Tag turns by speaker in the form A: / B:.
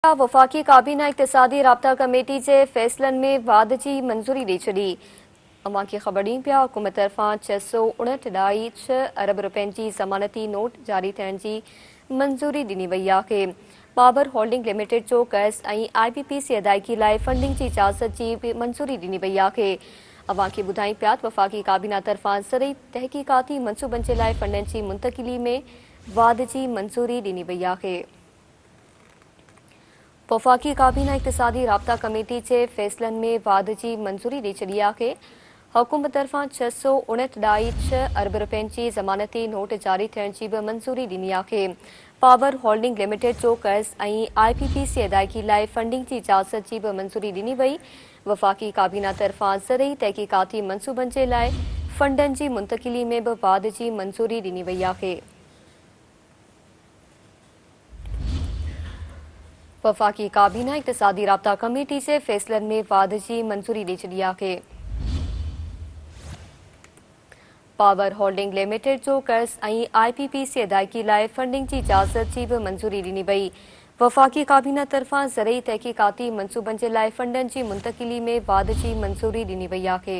A: वफ़ाक़ी काबीना इक़्तिसादी राब्ता कमेटी जे फ़ैसिलनि में वाद जी मंज़ूरी ॾेई छॾी। अवां खे ख़बर ॾियनि पिया हुकूमत तरफ़ां 659.6 अरब रुपयनि जी ज़मानती नोट जारी थियण जी मंज़ूरी ॾिनी वई आहे। पावर होल्डिंग लिमिटेड जो कर्ज़ ऐं IPPC अदायगी लाइ फंडिंग जी इजाज़त जी बि मंज़ूरी ॾिनी वई आहे। अवां खे ॿुधायूं पिया त वफ़ाक़ी काबीना तरफ़ां ज़रई तहक़ीक़ाती मंसूबनि जे लाइ फंडनि जी मुंतक़िली में वाद जी मंज़ूरी ॾिनी वई आहे। वफ़ाक़ी काबीना इक़्तिसादी राब्ता कमेटी जे फ़ैसिलनि में वाद जी मंज़ूरी ॾेई छॾी आहे। हुकूमत तरफ़ां 659.6 अरब रुपयनि जी ज़मानती नोट जारी थियण जी बि मंज़ूरी ॾिनी आहे। पावर होल्डिंग लिमिटेड जो कर्ज़ ऐं IPPC अदायगी लाइ फंडिंग जी इजाज़त जी बि मंज़ूरी ॾिनी वई। वफ़ाक़ी काबीना तरफ़ां ज़रई तहक़ीक़ाती मंसूबनि जे लाइ फंडनि जी मुंतक़िली में बि वाद जी मंज़ूरी ॾिनी वई आहे। वफ़ाक़ी काबीना इक़्तिसादी राब्ता कमेटी जे फ़ैसिलनि में वाद जी मंज़ूरी ॾेई छॾी आहे। पावर होल्डिंग लिमिटेड जो कर्ज़ ऐं IPPC अदायगी लाइ फंडिंग जी इजाज़त जी बि मंज़ूरी ॾिनी वई। वफ़ाक़ी काबीना तरफ़ां ज़रई तहक़ीक़ाती मंसूबनि जे लाइ फंडनि जी मुंतक़िली में वाद जी मंज़ूरी ॾिनी वई आहे।